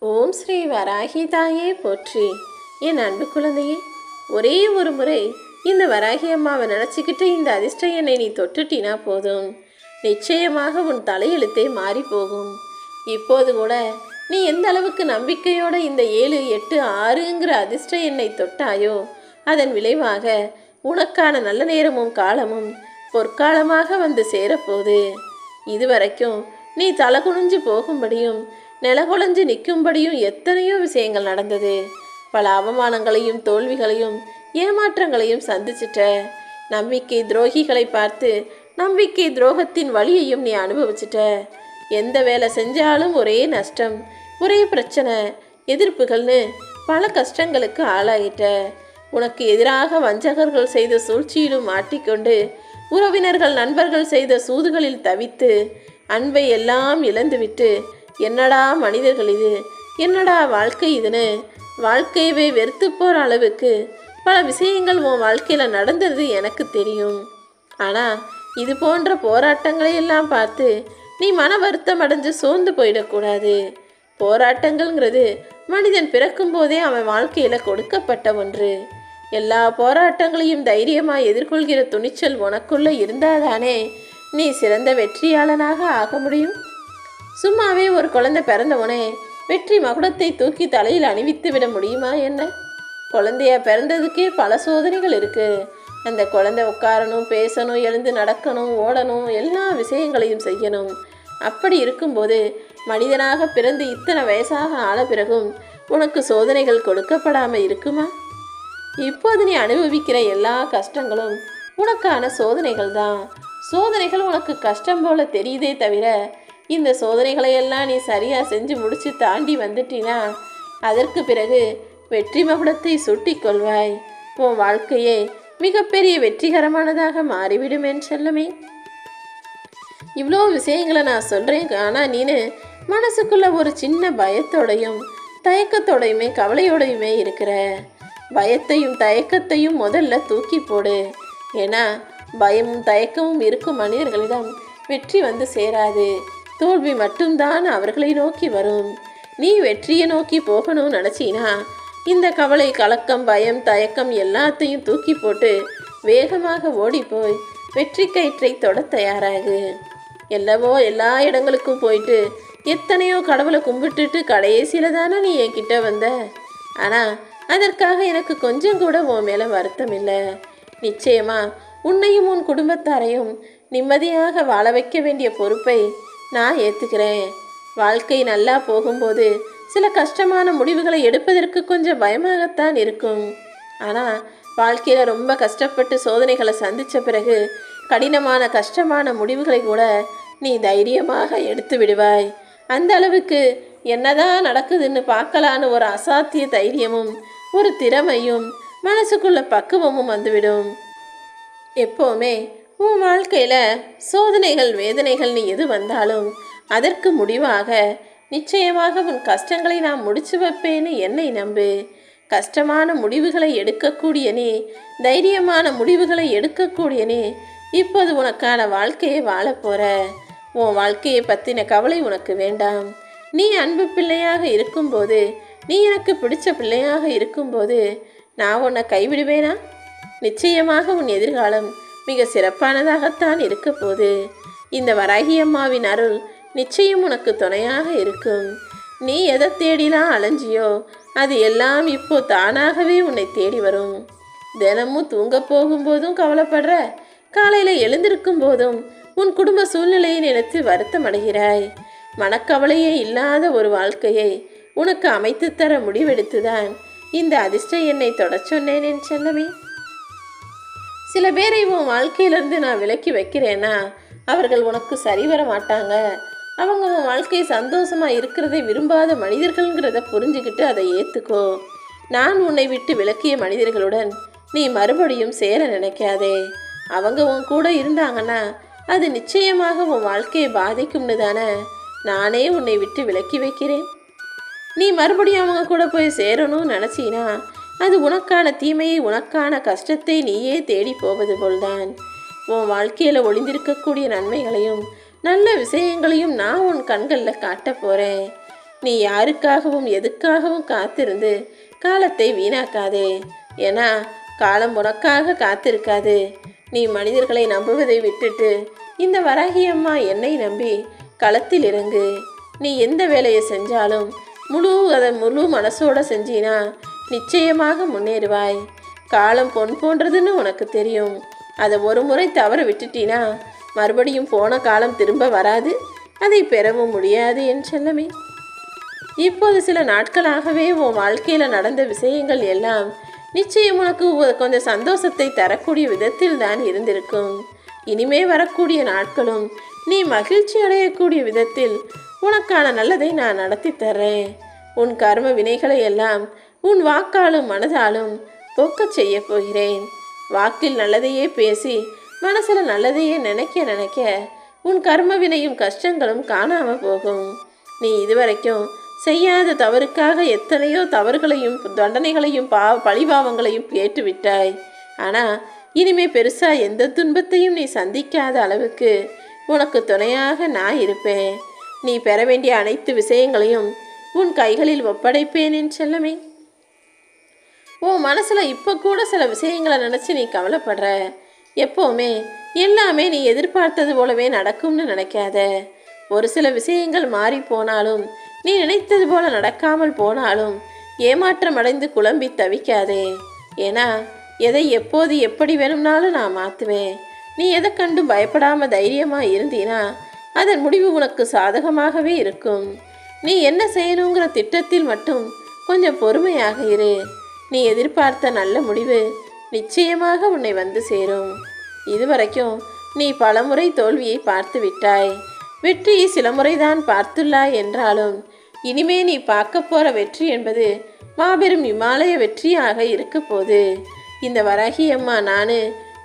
ஓம் ஸ்ரீ வராகி தாயே போற்றி. என் அன்பு குழந்தையே, ஒரே ஒரு முறை இந்த வராகி அம்மாவை நினச்சிக்கிட்டு இந்த அதிர்ஷ்ட எண்ணை நீ தொட்டுட்டினா போதும், நிச்சயமாக உன் தலையெழுத்தே மாறி போகும். இப்போது கூட நீ எந்த அளவுக்கு நம்பிக்கையோடு இந்த 7, 8, 6ங்கிற அதிர்ஷ்ட எண்ணை தொட்டாயோ, அதன் விளைவாக உனக்கான நல்ல நேரமும் காலமும் பொற்காலமாக வந்து சேரப்போகுது. இதுவரைக்கும் நீ தலை குனிஞ்சு போகும்படியும் நிலகுலைஞ்சு நிற்கும்படியும் எத்தனையோ விஷயங்கள் நடந்தது. பல அவமானங்களையும் தோல்விகளையும் ஏமாற்றங்களையும் சந்திச்சிட்ட. நம்பிக்கை துரோகிகளை பார்த்து நம்பிக்கை துரோகத்தின் வழியையும் நீ அனுபவிச்சிட்ட. எந்த வேலை செஞ்சாலும் ஒரே நஷ்டம், ஒரே பிரச்சனை, எதிர்ப்புகள்னு பல கஷ்டங்களுக்கு ஆளாகிட்ட. உனக்கு எதிராக வஞ்சகர்கள் செய்த சூழ்ச்சியிலும் மாட்டிக்கொண்டு, உறவினர்கள் நண்பர்கள் செய்த சூதுகளில் தவித்து, அன்பை எல்லாம் இழந்துவிட்டு, என்னடா மனிதர்கள் இது, என்னடா வாழ்க்கை இதுன்னு வாழ்க்கையவே வெறுத்து போகிற அளவுக்கு பல விஷயங்கள் உன் வாழ்க்கையில் நடந்தது எனக்கு தெரியும். ஆனால் இது போன்ற போராட்டங்களை எல்லாம் பார்த்து நீ மன வருத்தம் அடைஞ்சு சோர்ந்து போயிடக்கூடாது. போராட்டங்கள்ங்கிறது மனிதன் பிறக்கும் போதே அவன் வாழ்க்கையில் கொடுக்கப்பட்ட ஒன்று. எல்லா போராட்டங்களையும் தைரியமாக எதிர்கொள்கிற துணிச்சல் உனக்குள்ளே இருந்தாதானே நீ சிறந்த வெற்றியாளனாக ஆக முடியும். சும்மாவே ஒரு குழந்தை பிறந்தவனே வெற்றி மகுடத்தை தூக்கி தலையில் அணிவித்து விட முடியுமா என்ன? குழந்தைய பிறந்ததுக்கே பல சோதனைகள் இருக்குது. அந்த குழந்தை உட்காரணும், பேசணும், எழுந்து நடக்கணும், ஓடணும், எல்லா விஷயங்களையும் செய்யணும். அப்படி இருக்கும்போது மனிதனாக பிறந்து இத்தனை வயசாக ஆன பிறகும் உனக்கு சோதனைகள் கொடுக்கப்படாமல் இருக்குமா? இப்போது நீ அனுபவிக்கிற எல்லா கஷ்டங்களும் உனக்கான சோதனைகள் தான். சோதனைகள் உனக்கு கஷ்டம் போல தெரியுதே தவிர, இந்த சோதனைகளையெல்லாம் நீ சரியாக செஞ்சு முடித்து தாண்டி வந்துட்டினா அதற்கு பிறகு வெற்றி மகுடத்தை சூட்டிக்கொள்வாய். உன் வாழ்க்கையே மிகப்பெரிய வெற்றிகரமானதாக மாறிவிடும் என் செல்லமே. இவ்வளோ விஷயங்களை நான் சொல்கிறேன், ஆனால் நீனு மனசுக்குள்ளே ஒரு சின்ன பயத்தோடையும் தயக்கத்தோடையுமே கவலையோடையுமே இருக்கிற. பயத்தையும் தயக்கத்தையும் முதல்ல தூக்கி போடு. ஏன்னா பயமும் தயக்கமும் இருக்கும் மனிதர்களிடம் வெற்றி வந்து சேராது, தோல்வி மட்டும்தான் அவர்களை நோக்கி வரும். நீ வெற்றியை நோக்கி போகணும்னு நினச்சினா இந்த கவலை, கலக்கம், பயம், தயக்கம் எல்லாத்தையும் தூக்கி போட்டு வேகமாக ஓடிப்போய் வெற்றி கயிற்றை தொட தயாராகு. எல்லா இடங்களுக்கும் போயிட்டு எத்தனையோ கடவுளை கும்பிட்டுட்டு கடைசியில் தானே நீ என்கிட்ட வந்த. ஆனால் அதற்காக எனக்கு கொஞ்சம் கூட உன் மேலே வருத்தம் இல்லை. நிச்சயமாக உன்னையும் உன் குடும்பத்தாரையும் நிம்மதியாக வாழ வைக்க வேண்டிய பொறுப்பை நான் ஏற்றுக்கிறேன். வாழ்க்கை நல்லா போகும்போது சில கஷ்டமான முடிவுகளை எடுப்பதற்கு கொஞ்சம் பயமாகத்தான் இருக்கும். ஆனால் வாழ்க்கையில் ரொம்ப கஷ்டப்பட்டு சோதனைகளை சந்தித்த பிறகு கடினமான கஷ்டமான முடிவுகளை கூட நீ தைரியமாக எடுத்து விடுவாய். அந்த அளவுக்கு என்னதான் நடக்குதுன்னு பார்க்கலான்னு ஒரு அசாத்திய தைரியமும் ஒரு திறமையும் மனசுக்குள்ள பக்குவமும் வந்துவிடும். எப்போவுமே உன் வாழ்க்கையில் சோதனைகள் வேதனைகள்னு எது வந்தாலும் அதற்கு முடிவாக நிச்சயமாக உன் கஷ்டங்களை நான் முடிச்சு வைப்பேன்னு என்னை நம்பு. கஷ்டமான முடிவுகளை எடுக்கக்கூடிய நீ, தைரியமான முடிவுகளை எடுக்கக்கூடிய நீ இப்போது உனக்கான வாழ்க்கையை வாழப்போகிற. உன் வாழ்க்கையை பற்றின கவலை உனக்கு வேண்டாம். நீ அன்பு பிள்ளையாக இருக்கும்போது, நீ எனக்கு பிடிச்ச பிள்ளையாக இருக்கும்போது நான் உன்னை கைவிடுவேனா? நிச்சயமாக உன் எதிர்காலம் மிக சிறப்பானதாகத்தான் இருக்க போது. இந்த வராகி அம்மாவின் அருள் நிச்சயம் உனக்கு துணையாக இருக்கும். நீ எதை தேடிலாம் அலைஞ்சியோ அது எல்லாம் இப்போ தானாகவே உன்னை தேடி வரும். தினமும் தூங்க போகும்போதும் கவலைப்படுற, காலையில் எழுந்திருக்கும் போதும் உன் குடும்ப சூழ்நிலையை நினைத்து வருத்தம் அடைகிறாய். மனக்கவலையே இல்லாத ஒரு வாழ்க்கையை உனக்கு அமைத்து தர முடிவெடுத்துதான் இந்த அதிர்ஷ்ட எண்ணை தொட சொன்னேன் என் செல்லமே. சில பேரை உன் வாழ்க்கையிலேருந்து நான் விலக்கி வைக்கிறேன்னா அவர்கள் உனக்கு சரி வர மாட்டாங்க. அவங்க உன் வாழ்க்கை சந்தோஷமாக இருக்கிறதை விரும்பாத மனிதர்கள்ங்கிறத புரிஞ்சுக்கிட்டு அதை ஏற்றுக்கோ. நான் உன்னை விட்டு விலக்கிய மனிதர்களுடன் நீ மறுபடியும் சேர நினைக்காதே. அவங்க உன் கூட இருந்தாங்கன்னா அது நிச்சயமாக உன் வாழ்க்கையை பாதிக்கும்னு தானே நானே உன்னை விட்டு விலக்கி வைக்கிறேன். நீ மறுபடியும் அவங்க கூட போய் சேரணும்னு நினச்சினா அது உனக்கான தீமையை, உனக்கான கஷ்டத்தை நீயே தேடி போவது போல்தான். உன் வாழ்க்கையில் ஒளிந்திருக்கக்கூடிய நன்மைகளையும் நல்ல விஷயங்களையும் நான் உன் கண்களில் காட்ட போகிறேன். நீ யாருக்காகவும் எதுக்காகவும் காத்திருந்து காலத்தை வீணாக்காதே. ஏன்னா காலம் உனக்காக காத்திருக்காது. நீ மனிதர்களை நம்புவதை விட்டுட்டு இந்த வராகி அம்மா என்னை நம்பி களத்தில் இறங்கு. நீ எந்த வேலையை செஞ்சாலும் முழு மனசோட செஞ்சினா நிச்சயமாக முன்னேறுவாய். காலம் பொன் போன்றதுன்னு உனக்கு தெரியும். அதை ஒரு முறை தவற விட்டுட்டினா மறுபடியும் போன காலம் திரும்ப வராது, அதை பெறவும் முடியாது என் செல்லமே. இப்போது சில நாட்களாகவே உன் வாழ்க்கையில் நடந்த விஷயங்கள் எல்லாம் நிச்சயம் உனக்கு கொஞ்சம் சந்தோஷத்தை தரக்கூடிய விதத்தில் தான் இருந்திருக்கும். இனிமே வரக்கூடிய நாட்களும் நீ மகிழ்ச்சி அடையக்கூடிய விதத்தில் உனக்கான நல்லதை நான் நடத்தி தர்றேன். உன் கர்ம வினைகளை எல்லாம் உன் வாக்காலும் மனதாலும் போக்கச் செய்ய போகிறேன். வாக்கில் நல்லதையே பேசி மனசில் நல்லதையே நினைக்க உன் கர்ம வினையும் கஷ்டங்களும் காணாமல் போகும். நீ இதுவரைக்கும் செய்யாத தவறுக்காக எத்தனையோ தவறுகளையும் தண்டனைகளையும் பழிபாவங்களையும் கேட்டுவிட்டாய். ஆனால் இனிமே பெருசாக எந்த துன்பத்தையும் நீ சந்திக்காத அளவுக்கு உனக்கு துணையாக நான் இருப்பேன். நீ பெற வேண்டிய அனைத்து விஷயங்களையும் உன் கைகளில் ஒப்படைப்பேன் என் செல்லமே. உன் மனசில் இப்போ கூட சில விஷயங்களை நினச்சி நீ கவலைப்படுற. எப்போவுமே எல்லாமே நீ எதிர்பார்த்தது போலவே நடக்கும்னு நினைக்காத. ஒரு சில விஷயங்கள் மாறி போனாலும் நீ நினைத்தது போல நடக்காமல் போனாலும் ஏமாற்றம் அடைந்து குழம்பி தவிக்காதே. ஏன்னா எதை எப்போது எப்படி வேணும்னாலும் நான் மாற்றுவேன். நீ எதை கண்டும் பயப்படாமல் தைரியமாக இருந்தீனா அதன் முடிவு உனக்கு சாதகமாகவே இருக்கும். நீ என்ன செய்யணுங்கிற திட்டத்தில் மட்டும் கொஞ்சம் பொறுமையாக இரு. நீ எதிர்பார்த்த நல்ல முடிவு நிச்சயமாக உன்னை வந்து சேரும். இதுவரைக்கும் நீ பலமுறை தோல்வியை பார்த்து விட்டாய். வெற்றி சில முறைதான் பார்த்துள்ளாய் என்றாலும் இனிமே நீ பார்க்க போகிற வெற்றி என்பது மாபெரும் இமாலய வெற்றியாக இருக்க போது. இந்த வராகி அம்மா நான்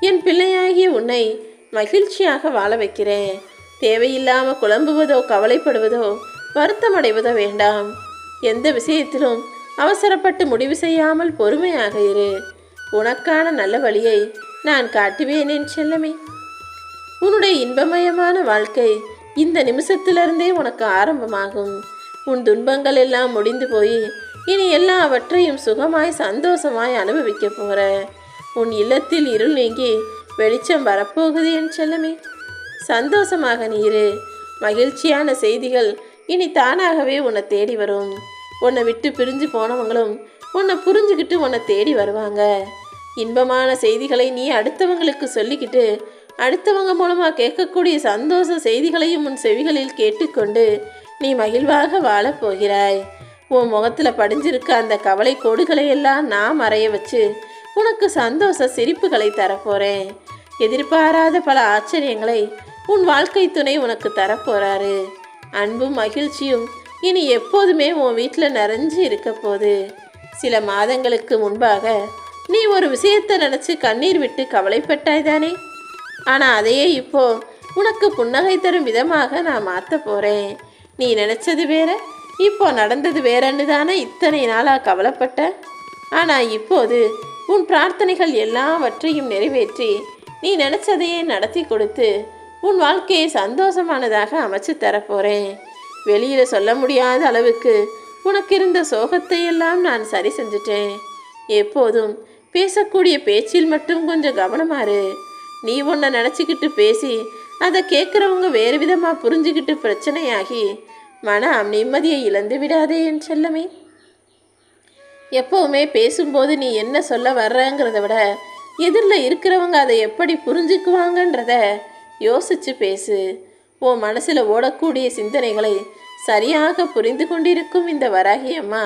என் பிள்ளையாகிய உன்னை மகிழ்ச்சியாக வாழ வைக்கிறேன். தேவையில்லாமல் குழம்புவதோ கவலைப்படுவதோ வருத்தமடைவதோ வேண்டாம். எந்த விஷயத்திலும் அவசரப்பட்டு முடிவு செய்யாமல் பொறுமையாக இரு. உனக்கான நல்ல வழியை நான் காட்டுவேன் என் செல்லமே. உன்னுடைய இன்பமயமான வாழ்க்கை இந்த நிமிஷத்திலிருந்தே உனக்கு ஆரம்பமாகும். உன் துன்பங்கள் எல்லாம் முடிந்து போய் இனி எல்லாவற்றையும் சுகமாய் சந்தோஷமாய் அனுபவிக்க போகிற. உன் இல்லத்தில் இருள் நீங்கி வெளிச்சம் வரப்போகுது என் செல்லமே. சந்தோஷமாக நீரு. மகிழ்ச்சியான செய்திகள் இனி தானாகவே உன்னை தேடி வரும். உன்னை விட்டு பிரிஞ்சு போனவங்களும் உன்னை புரிஞ்சுக்கிட்டு உன்னை தேடி வருவாங்க. இன்பமான செய்திகளை நீ அடுத்தவங்களுக்கு சொல்லிக்கிட்டு அடுத்தவங்க மூலமாக கேட்கக்கூடிய சந்தோஷ செய்திகளையும் உன் செவிகளில் கேட்டுக்கொண்டு நீ மகிழ்வாக வாழப்போகிறாய். உன் முகத்தில் படிஞ்சிருக்க அந்த கவலை கோடுகளை எல்லாம் நான் மறைய வச்சு உனக்கு சந்தோஷ சிரிப்புகளை தரப்போகிறேன். எதிர்பாராத பல ஆச்சரியங்களை உன் வாழ்க்கை துணை உனக்கு தரப்போகிறாரு. அன்பும் மகிழ்ச்சியும் இனி எப்போதுமே உன் வீட்டில் நிறைஞ்சு இருக்க போது. சில மாதங்களுக்கு முன்பாக நீ ஒரு விஷயத்தை நினச்சி கண்ணீர் விட்டு கவலைப்பட்டாய் தானே? ஆனால் அதையே இப்போ உனக்கு புன்னகை தரும் விதமாக நான் மாற்ற போகிறேன். நீ நினச்சது வேற, இப்போ நடந்தது வேறன்னு தானே இத்தனை நாளாக கவலைப்பட்ட. ஆனால் இப்போது உன் பிரார்த்தனைகள் எல்லாவற்றையும் நிறைவேற்றி நீ நினச்சதையே நடத்தி கொடுத்து உன் வாழ்க்கையை சந்தோஷமானதாக அமைச்சு தரப்போகிறேன். வெளியில் சொல்ல முடியாத அளவுக்கு உனக்கு இருந்த சோகத்தை எல்லாம் நான் சரி செஞ்சுட்டேன். எப்போதும் பேசக்கூடிய பேச்சில் மட்டும் கொஞ்சம் கவனமாரு. நீ ஒன்றை நினச்சிக்கிட்டு பேசி அதை கேட்குறவங்க வேறு விதமாக புரிஞ்சுக்கிட்டு பிரச்சனையாகி மன நிம்மதியை இழந்து விடாதே என் செல்லமே. எப்போவுமே பேசும்போது நீ என்ன சொல்ல வர்றங்கிறத விட எதிரில் இருக்கிறவங்க அதை எப்படி புரிஞ்சுக்குவாங்கன்றத யோசித்து பேசு. உன் மனசில் ஓடக்கூடிய சிந்தனைகளை சரியாக புரிந்து கொண்டிருக்கும் இந்த வராகி அம்மா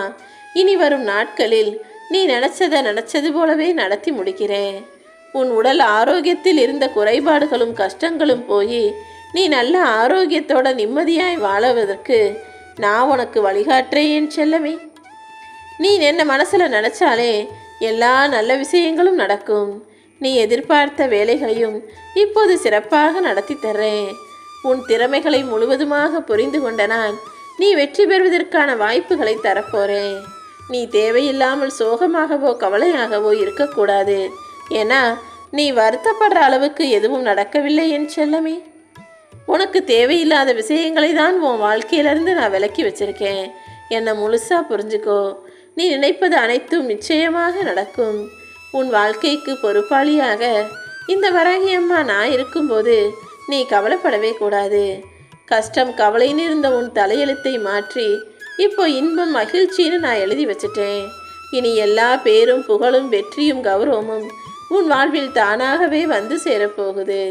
இனி வரும் நாட்களில் நீ நினச்சது போலவே நடத்தி முடிக்கிறேன். உன் உடல் ஆரோக்கியத்தில் இருந்த குறைபாடுகளும் கஷ்டங்களும் போய் நீ நல்ல ஆரோக்கியத்தோட நிம்மதியாய் வாழுவதற்கு நான் உனக்கு வழிகாட்டுறேன் என் செல்லமே. நீ என்ன மனசில் நினச்சாலே எல்லா நல்ல விஷயங்களும் நடக்கும். நீ எதிர்பார்த்த வேலைகளையும் இப்போது சிறப்பாக நடத்தி தர்றேன். உன் திறமைகளை முழுவதுமாக புரிந்து கொண்ட நான் நீ வெற்றி பெறுவதற்கான வாய்ப்புகளை தரப்போகிறேன். நீ தேவையில்லாமல் சோகமாகவோ கவலையாகவோ இருக்கக்கூடாது. ஏன்னா நீ வருத்தப்படுற அளவுக்கு எதுவும் நடக்கவில்லை என் செல்லமே. உனக்கு தேவையில்லாத விஷயங்களை தான் உன் வாழ்க்கையிலிருந்து நான் விலக்கி வச்சிருக்கேன். என்னை முழுசாக புரிஞ்சுக்கோ. நீ நினைப்பது அனைத்தும் நிச்சயமாக நடக்கும். உன் வாழ்க்கைக்கு பொறுப்பாளியாக இந்த வராகி அம்மா நான் இருக்கும்போது நீ கவலைப்படவே கூடாது. கஷ்டம் கவலைன்னு இருந்த உன் தலையெழுத்தை மாற்றி இப்போ இன்பம் மகிழ்ச்சின்னு நான் எழுதி வச்சிட்டேன். இனி எல்லா பேரும் புகழும் வெற்றியும் கௌரவமும் உன் வாழ்வில் தானாகவே வந்து சேரப்போகுது.